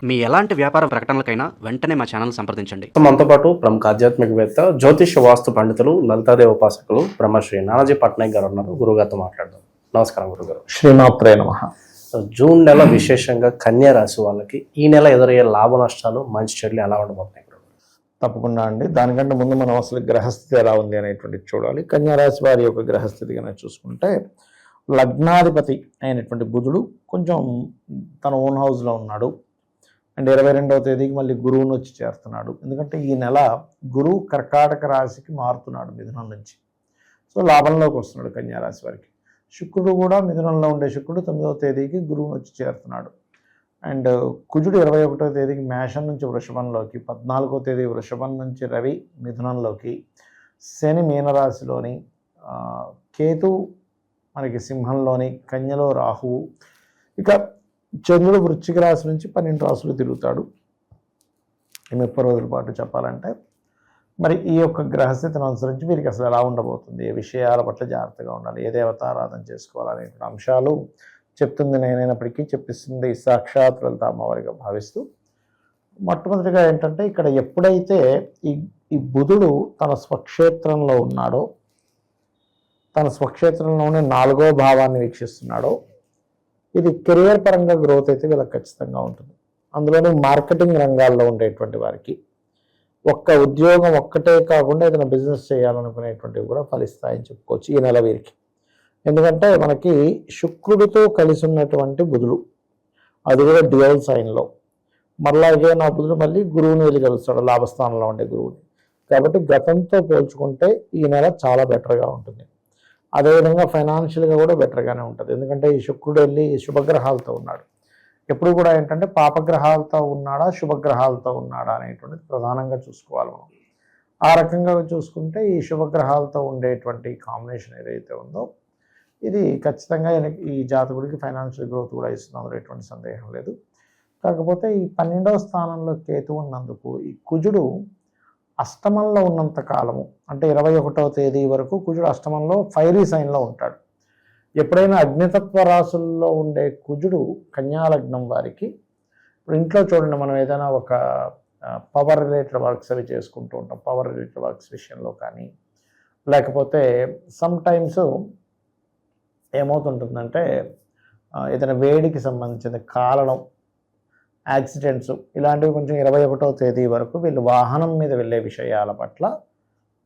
మీ ఎలాంటి వ్యాపార ప్రకటనలకైనా వెంటనే మా ఛానల్ సంప్రదించండి. మనతో పాటు ప్రముఖ ఆధ్యాత్మికవేత్త, జ్యోతిష వాస్తు పండితులు, లలితాదేవి ఉపాసకులు బ్రహ్మశ్రీ నానాజీ పట్నాయక్ గారు ఉన్నారు. గురుగారితో మాట్లాడదాం. నమస్కారం గురుగారు. శ్రీమాత్రే నమః. జూన్ నెల విశేషంగా కన్యా రాశి వాళ్ళకి ఈ నెల ఎదురయ్యే లాభ నష్టాలు, మంచి చెడులు ఎలా ఉండబోతున్నాయి? తప్పకుండా అండి. దానికంటే ముందు మనం అసలు గ్రహస్థితి ఎలా ఉంది అనేటువంటిది చూడాలి. కన్యా రాశి వారి యొక్క గ్రహస్థితి కనుక చూసుకుంటే, లగ్నాధిపతి అయినటువంటి బుధుడు కొంచెం తన ఓన్ హౌస్లో ఉన్నాడు. అండ్ 22వ తేదీకి మళ్ళీ గురువును వచ్చి చేరుతున్నాడు. ఎందుకంటే ఈ నెల గురువు కర్కాటక రాశికి మారుతున్నాడు మిథునం నుంచి. సో లాభంలోకి వస్తున్నాడు కన్యా రాశి వారికి. శుక్రుడు కూడా మిథునంలో ఉండే శుక్రుడు 9వ తేదీకి గురువును వచ్చి చేరుతున్నాడు. అండ్ కుజుడు 21వ తేదీకి మేషం నుంచి వృషభంలోకి, 14వ తేదీ వృషభం నుంచి రవి మిథునంలోకి, శని మీనరాశిలోని, కేతు మనకి సింహంలోని, కన్యలో రాహువు, ఇక చంద్రుడు వృశ్చిక రాశి నుంచి 12 రాశులు తిరుగుతాడు ఈ 30 రోజుల పాటు చెప్పాలంటే. మరి ఈ యొక్క గ్రహస్థితిని అనుసరించి వీరికి అసలు ఎలా ఉండబోతుంది, ఏ విషయాల పట్ల జాగ్రత్తగా ఉండాలి, ఏ దేవతారాధన చేసుకోవాలనేటువంటి అంశాలు చెప్తుంది నేనైనప్పటికీ చెప్పిస్తుంది సాక్షాత్ లలిత అమ్మవారిగా భావిస్తూ, మొట్టమొదటిగా ఏంటంటే ఇక్కడ ఎప్పుడైతే ఈ బుధుడు తన స్వక్షేత్రంలో ఉన్నాడో, తన స్వక్షేత్రంలోనే 4వ భావాన్ని వీక్షిస్తున్నాడో, ఇది కెరియర్ పరంగా గ్రోత్ అయితే వీళ్ళకి ఖచ్చితంగా ఉంటుంది. అందులోని మార్కెటింగ్ రంగాల్లో ఉండేటువంటి వారికి ఒక్క ఉద్యోగం ఒక్కటే కాకుండా ఏదైనా బిజినెస్ చేయాలనుకునేటువంటివి కూడా ఫలిస్తాయని చెప్పుకోవచ్చు ఈ నెల వీరికి. ఎందుకంటే మనకి శుక్రుడితో కలిసి ఉన్నటువంటి బుధుడు, అది కూడా డ్యూయల్ సైన్లో, మరలా నా బుధుడు మళ్ళీ గురువుని వెళ్ళి కలుస్తాడు, లాభస్థానంలో ఉండే గురువుని. కాబట్టి గతంతో పోల్చుకుంటే ఈ నెల చాలా బెటర్గా ఉంటుంది. అదేవిధంగా ఫైనాన్షియల్గా కూడా బెటర్గానే ఉంటుంది. ఎందుకంటే ఈ శుక్రుడు వెళ్ళి శుభగ్రహాలతో ఉన్నాడు. ఎప్పుడు కూడా ఏంటంటే పాపగ్రహాలతో ఉన్నాడా శుభగ్రహాలతో ఉన్నాడా అనేటువంటిది ప్రధానంగా చూసుకోవాలి మనం. ఆ రకంగా చూసుకుంటే ఈ శుభగ్రహాలతో ఉండేటువంటి కాంబినేషన్ ఏదైతే ఉందో ఇది ఖచ్చితంగా ఈ జాతకుడికి ఫైనాన్షియల్ గ్రోత్ కూడా ఇస్తుంది, అందులో ఎటువంటి సందేహం లేదు. కాకపోతే ఈ 12వ స్థానంలో కేతు ఉన్నందుకు ఈ కుజుడు అష్టమంలో ఉన్నంత కాలము, అంటే 21వ తేదీ వరకు కుజుడు అష్టమంలో ఫైరీ సైన్లో ఉంటాడు. ఎప్పుడైనా అగ్నితత్వ రాశుల్లో ఉండే కుజుడు కన్యాలగ్నం వారికి, ఇప్పుడు ఇంట్లో చూడండి, మనం ఏదైనా ఒక పవర్ రిలేటెడ్ వర్క్స్ అవి చేసుకుంటూ ఉంటాం. పవర్ రిలేటెడ్ వర్క్స్ విషయంలో కానీ, లేకపోతే సమ్ టైమ్స్ ఏమవుతుంటుందంటే ఏదైనా వేడికి సంబంధించిన కాలడం, యాక్సిడెంట్స్, ఇలాంటివి కొంచెం 21వ తేదీ వరకు వీళ్ళు వాహనం మీద వెళ్ళే విషయాల పట్ల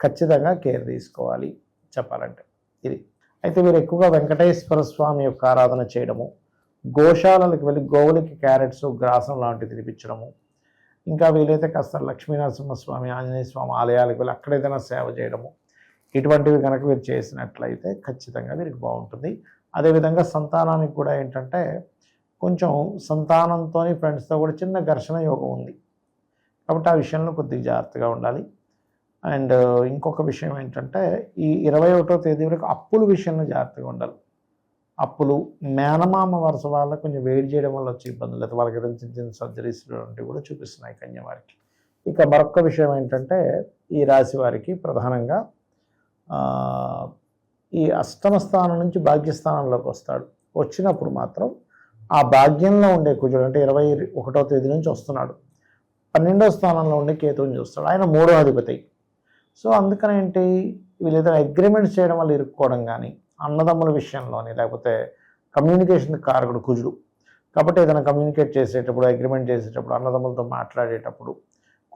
ఖచ్చితంగా కేర్ తీసుకోవాలి చెప్పాలంటే ఇది. అయితే వీరు ఎక్కువగా వెంకటేశ్వర స్వామి యొక్క ఆరాధన చేయడము, గోశాలలకు వెళ్ళి గోవులకి క్యారెట్స్, గ్రాసం లాంటివి తినిపించడము, ఇంకా వీలైతే కాస్త లక్ష్మీనరసింహస్వామి, ఆంజనేయ స్వామి ఆలయాలకు వెళ్ళి అక్కడ ఏదైనా సేవ చేయడము, ఇటువంటివి కనుక వీరు చేసినట్లయితే ఖచ్చితంగా వీరికి బాగుంటుంది. అదేవిధంగా సంతానానికి కూడా ఏంటంటే కొంచెం సంతానంతో ఫ్రెండ్స్తో కూడా చిన్న ఘర్షణ యోగం ఉంది. కాబట్టి ఆ విషయంలో కొద్దిగా జాగ్రత్తగా ఉండాలి. అండ్ ఇంకొక విషయం ఏంటంటే ఈ 21వ తేదీ వరకు అప్పుల విషయంలో జాగ్రత్తగా ఉండాలి. అప్పులు, మేనమామ వరుస వాళ్ళకి కొంచెం వేడి చేయడం వల్ల వచ్చే ఇబ్బందులు, అయితే వాళ్ళకి ఏదైనా చిన్న చిన్న సర్జరీస్ లాంటివి కూడా చూపిస్తున్నాయి కన్య వారికి. ఇక మరొక విషయం ఏంటంటే ఈ రాశి వారికి ప్రధానంగా ఈ అష్టమ స్థానం నుంచి భాగ్యస్థానంలోకి వస్తాడు. వచ్చినప్పుడు మాత్రం ఆ భాగ్యంలో ఉండే కుజుడు, అంటే 21వ తేదీ నుంచి వస్తున్నాడు, 12వ స్థానంలో ఉండే కేతువుని చూస్తాడు. ఆయన 3వ అధిపతి. సో అందుకని ఏంటి, వీళ్ళు ఏదైనా అగ్రిమెంట్స్ చేయడం వల్ల ఇరుక్కోవడం కానీ, అన్నదమ్ముల విషయంలోని, లేకపోతే కమ్యూనికేషన్ కారకుడు కుజుడు. కాబట్టి ఏదైనా కమ్యూనికేట్ చేసేటప్పుడు, అగ్రిమెంట్ చేసేటప్పుడు, అన్నదమ్ములతో మాట్లాడేటప్పుడు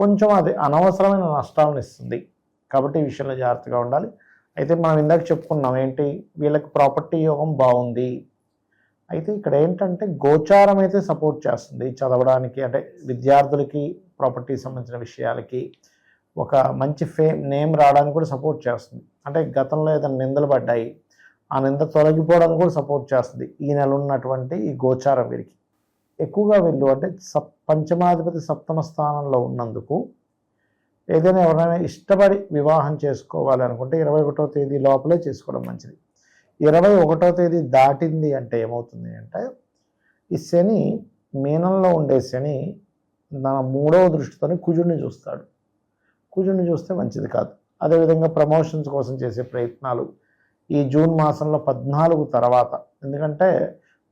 కొంచెం అది అనవసరమైన నష్టాలను ఇస్తుంది. కాబట్టి ఈ విషయంలో జాగ్రత్తగా ఉండాలి. అయితే మనం ఇందాక చెప్పుకున్నాం ఏంటి, వీళ్ళకి ప్రాపర్టీ యోగం బాగుంది. అయితే ఇక్కడ ఏంటంటే గోచారం అయితే సపోర్ట్ చేస్తుంది చదవడానికి, అంటే విద్యార్థులకి ప్రాపర్టీ సంబంధించిన విషయాలకి ఒక మంచి నేమ్ రావడానికి కూడా సపోర్ట్ చేస్తుంది. అంటే గతంలో ఏదైనా నిందలు పడ్డాయి, ఆ నింద తొలగిపోవడానికి కూడా సపోర్ట్ చేస్తుంది ఈ నెల ఉన్నటువంటి ఈ గోచారం వీరికి. ఎక్కువగా వీళ్ళు అంటే పంచమాధిపతి 7వ స్థానంలో ఉన్నందుకు ఏదైనా ఎవరైనా ఇష్టపడి వివాహం చేసుకోవాలి అనుకుంటే 21వ తేదీ లోపలే చేసుకోవడం మంచిది. 21వ తేదీ దాటింది అంటే ఏమవుతుంది అంటే ఈ శని, మీనంలో ఉండే శని తన 3వ దృష్టితోని కుజుడిని చూస్తాడు. కుజుడిని చూస్తే మంచిది కాదు. అదేవిధంగా ప్రమోషన్స్ కోసం చేసే ప్రయత్నాలు ఈ జూన్ మాసంలో 14 తర్వాత, ఎందుకంటే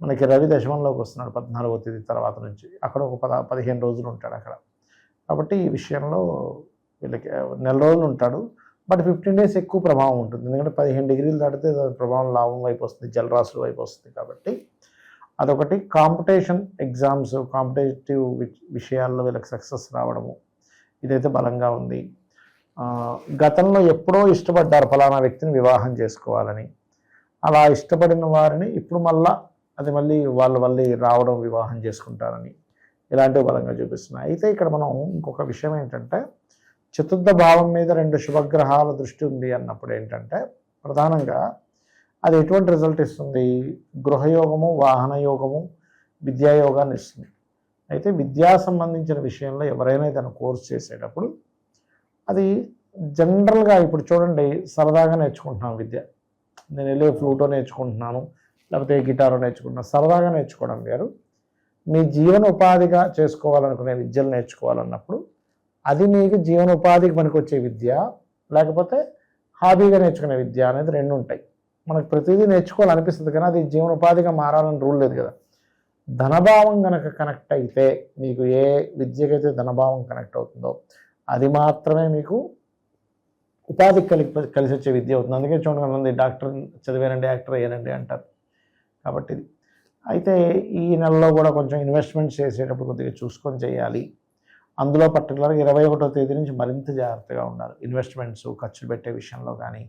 మనకి రవి దశమంలోకి వస్తున్నాడు 14వ తేదీ తర్వాత నుంచి. అక్కడ ఒక 15 రోజులు ఉంటాడు అక్కడ. కాబట్టి ఈ విషయంలో వీళ్ళకి నెల రోజులు ఉంటాడు. బట్ 15 డేస్ ఎక్కువ ప్రభావం ఉంటుంది. ఎందుకంటే 15 డిగ్రీలు దాటితే దాని ప్రభావం లాభం వైపు వస్తుంది, జలరాశుల వైపు వస్తుంది. కాబట్టి అదొకటి. కాంపిటీషన్ ఎగ్జామ్స్, కాంపిటేటివ్ విషయాల్లో వీళ్ళకి సక్సెస్ రావడము ఇదైతే బలంగా ఉంది. గతంలో ఎప్పుడో ఇష్టపడ్డారు ఫలానా వ్యక్తిని వివాహం చేసుకోవాలని. అలా ఇష్టపడిన వారిని ఇప్పుడు మళ్ళీ వాళ్ళు రావడం, వివాహం చేసుకుంటారని ఇలాంటివి బలంగా చూపిస్తున్నాయి. అయితే ఇక్కడ మనం ఇంకొక విషయం ఏంటంటే, చతుర్థ భావం మీద 2 శుభగ్రహాల దృష్టి ఉంది అన్నప్పుడు ఏంటంటే, ప్రధానంగా అది ఎటువంటి రిజల్ట్ ఇస్తుంది? గృహయోగము, వాహన యోగము, విద్యాయోగాన్ని ఇస్తుంది. అయితే విద్యా సంబంధించిన విషయంలో ఎవరైనా ఏదైనా కోర్స్ చేసేటప్పుడు అది జనరల్గా ఇప్పుడు చూడండి, సరదాగా నేర్చుకుంటున్నాం విద్య. నేను వెళ్ళి ఫ్లూటో నేర్చుకుంటున్నాను, లేకపోతే గిటారో నేర్చుకుంటున్నాను, సరదాగా నేర్చుకోవడం వేరు. మీ జీవన ఉపాధిగా చేసుకోవాలనుకునే విద్యలు నేర్చుకోవాలన్నప్పుడు అది మీకు జీవన ఉపాధికి పనికొచ్చే విద్య, లేకపోతే హాబీగా నేర్చుకునే విద్య అనేది 2 ఉంటాయి. మనకు ప్రతిదీ నేర్చుకోవాలనిపిస్తుంది, కానీ అది జీవన ఉపాధిగా మారాలని రూల్ లేదు కదా. ధనభావం కనుక కనెక్ట్ అయితే, మీకు ఏ విద్యకైతే ధనభావం కనెక్ట్ అవుతుందో అది మాత్రమే మీకు ఉపాధికి కలిసి వచ్చే విద్య అవుతుంది. అందుకే చూడండి, డాక్టర్ చదివానండి, యాక్టర్ అయ్యానండి అంటారు. కాబట్టి ఇది అయితే ఈ నెలలో కూడా కొంచెం ఇన్వెస్ట్మెంట్స్ చేసేటప్పుడు కొద్దిగా చూసుకొని చేయాలి. అందులో పర్టికులర్గా 21వ తేదీ నుంచి మరింత జాగ్రత్తగా ఉండాలి. ఇన్వెస్ట్మెంట్స్, ఖర్చులు పెట్టే విషయంలో కానీ,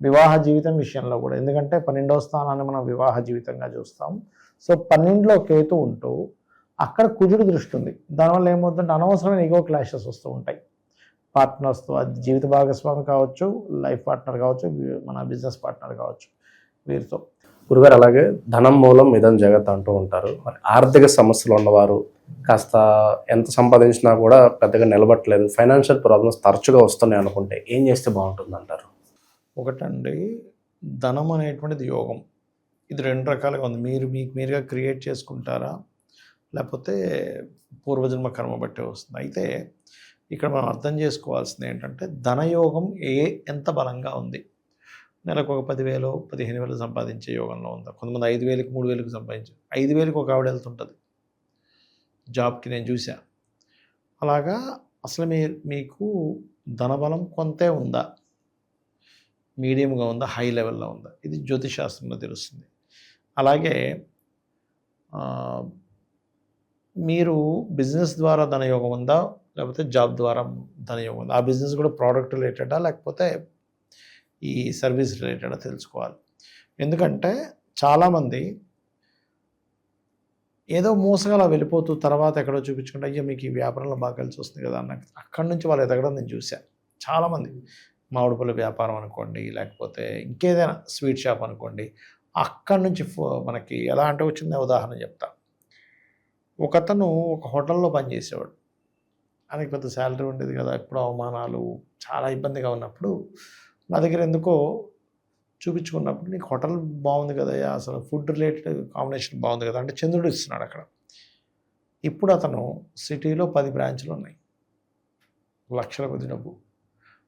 వివాహ జీవితం విషయంలో కూడా. ఎందుకంటే 12వ స్థానాన్ని మనం వివాహ జీవితంగా చూస్తాం. సో 12లో కేతు ఉంటూ అక్కడ కుజుడు దృష్టి ఉంది. దానివల్ల ఏమవుతుందంటే అనవసరమైన ఈగో క్లాషెస్ వస్తూ ఉంటాయి పార్ట్నర్స్తో. అది జీవిత భాగస్వామి కావచ్చు, లైఫ్ పార్ట్నర్ కావచ్చు, మన బిజినెస్ పార్ట్నర్ కావచ్చు, వీరితో. గురుగారు, అలాగే ధనం మూలం ఇదం జగత్ అంటూ ఉంటారు. మరి ఆర్థిక సమస్యలు ఉన్నవారు కాస్త ఎంత సంపాదించినా కూడా పెద్దగా నిలబట్టలేదు, ఫైనాన్షియల్ ప్రాబ్లమ్స్ తరచుగా వస్తున్నాయి అనుకుంటే ఏం చేస్తే బాగుంటుంది అంటారు? ఒకటండి, ధనం అనేటువంటిది యోగం. ఇది 2 రకాలుగా ఉంది. మీకు మీరుగా క్రియేట్ చేసుకుంటారా, లేకపోతే పూర్వజన్మ కర్మ బట్టే వస్తుంది. అయితే ఇక్కడ మనం అర్థం చేసుకోవాల్సింది ఏంటంటే, ధనయోగం ఎంత బలంగా ఉంది. నెలకు ఒక 10,000 15,000 సంపాదించే యోగంలో ఉందా? కొంతమంది 5,000కి 3,000కి సంపాదించారు. 5,000కి ఒక ఆవిడ వెళ్తుంటుంది జాబ్కి, నేను చూసా. అలాగా అసలు మీకు ధనబలం కొంతే ఉందా, మీడియంగా ఉందా, హై లెవెల్లో ఉందా? ఇది జ్యోతిషాస్త్రంలో తెలుస్తుంది. అలాగే మీరు బిజినెస్ ద్వారా ధనయోగం ఉందా, లేకపోతే జాబ్ ద్వారా ధనయోగం ఉందా? ఆ బిజినెస్ కూడా ప్రోడక్ట్ రిలేటెడా, లేకపోతే ఈ సర్వీస్ రిలేటెడా తెలుసుకోవాలి. ఎందుకంటే చాలామంది ఏదో మోసగా వెళ్ళిపోతూ తర్వాత ఎక్కడో చూపించుకుంటే, అయ్యో మీకు ఈ వ్యాపారంలో బాగా కలిసి వస్తుంది కదా అన్న, అక్కడి నుంచి వాళ్ళు ఎదగడం నేను చూశాను. చాలామంది మామిడి పళ్ళ వ్యాపారం అనుకోండి, లేకపోతే ఇంకేదైనా స్వీట్ షాప్ అనుకోండి, అక్కడి నుంచి మనకి ఎలా అంటే వచ్చిందే ఉదాహరణ చెప్తా. ఒకతను ఒక హోటల్లో పనిచేసేవాడు. ఆయనకి పెద్ద శాలరీ ఉండేది కదా, ఎప్పుడు అవమానాలు, చాలా ఇబ్బందిగా ఉన్నప్పుడు నా దగ్గర ఎందుకో చూపించుకున్నప్పుడు, నీకు హోటల్ బాగుంది కదా, అసలు ఫుడ్ రిలేటెడ్ కాంబినేషన్ బాగుంది కదా అంటే చంద్రుడు ఇస్తున్నాడు అక్కడ. ఇప్పుడు అతను సిటీలో 10 బ్రాంచ్లు ఉన్నాయి, లక్షల కొద్ది డబ్బు.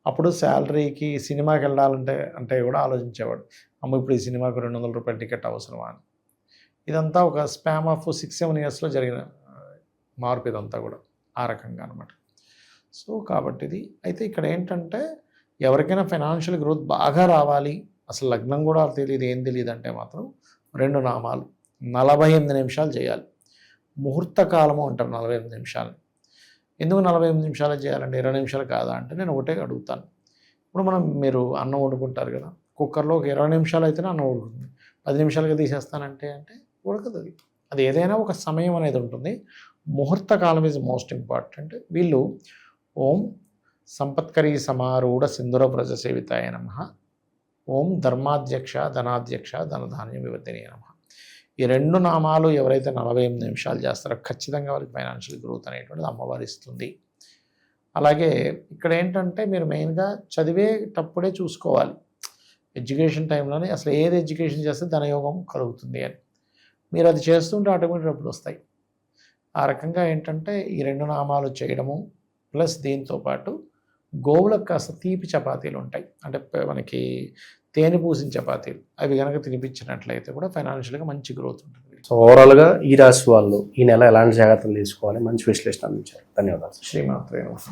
అప్పుడు శాలరీకి సినిమాకి వెళ్ళాలంటే కూడా ఆలోచించేవాడు, అమ్మ ఇప్పుడు ఈ సినిమాకు 200 రూపాయల టికెట్ అవసరమా అని. ఇదంతా ఒక స్పామ్ ఆఫ్ 6-7 ఇయర్స్లో జరిగిన మార్పు ఇదంతా కూడా ఆ రకంగా అనమాట. సో కాబట్టి ఇది అయితే ఇక్కడ ఏంటంటే, ఎవరికైనా ఫైనాన్షియల్ గ్రోత్ బాగా రావాలి, అసలు లగ్నం కూడా తెలియదు, ఏం తెలియదు అంటే మాత్రం 2 నామాలు 48 నిమిషాలు చేయాలి. ముహూర్త కాలము అంటారు 48 నిమిషాలు. ఎందుకు 48 నిమిషాలు చేయాలంటే 20 నిమిషాలు కాదా అంటే, నేను ఒకటే అడుగుతాను. ఇప్పుడు మీరు అన్నం వండుకుంటారు కదా, కుక్కర్లో ఒక 20 నిమిషాలు అయితేనే అన్నం ఉడుకుతుంది. 10 నిమిషాలుగా తీసేస్తానంటే ఉడకదు. అది ఏదైనా ఒక సమయం అనేది ఉంటుంది. ముహూర్త కాలం ఈజ్ మోస్ట్ ఇంపార్టెంట్. వీళ్ళు ఓం సంపత్కరీ సమారూఢ సింధుర వ్రజ సేవితాయ నమః, ఓం ధర్మాధ్యక్ష ధనాధ్యక్ష ధనధాన్య వివర్ధిని నమః. ఈ 2 నామాలు ఎవరైతే 48 నిమిషాలు చేస్తారో ఖచ్చితంగా వాళ్ళకి ఫైనాన్షియల్ గ్రోత్ అనేటువంటిది అమ్మవారు ఇస్తుంది. అలాగే ఇక్కడ ఏంటంటే, మీరు మెయిన్గా చదివేటప్పుడే చూసుకోవాలి, ఎడ్యుకేషన్ టైంలోనే అసలు ఏది ఎడ్యుకేషన్ చేస్తే ధనయోగం కలుగుతుంది అని. మీరు అది చేస్తుంటే ఆటోమేటిక్ డబ్బులు వస్తాయి. ఆ రకంగా ఏంటంటే ఈ 2 నామాలు చేయడము, ప్లస్ దీంతో పాటు గోవులకు కాస్త తీపి చపాతీలు ఉంటాయి, అంటే మనకి తేనె పూసిన చపాతీలు, అవి కనుక తినిపించినట్లయితే కూడా ఫైనాన్షియల్గా మంచి గ్రోత్ ఉంటుంది. సో ఓవరాల్గా ఈ రాశి వాళ్ళు ఈ నెల ఎలాంటి జాగ్రత్తలు తీసుకోవాలి మంచి విశ్లేషణ అందించారు. ధన్యవాదాలు. శ్రీమాత్రే నమః.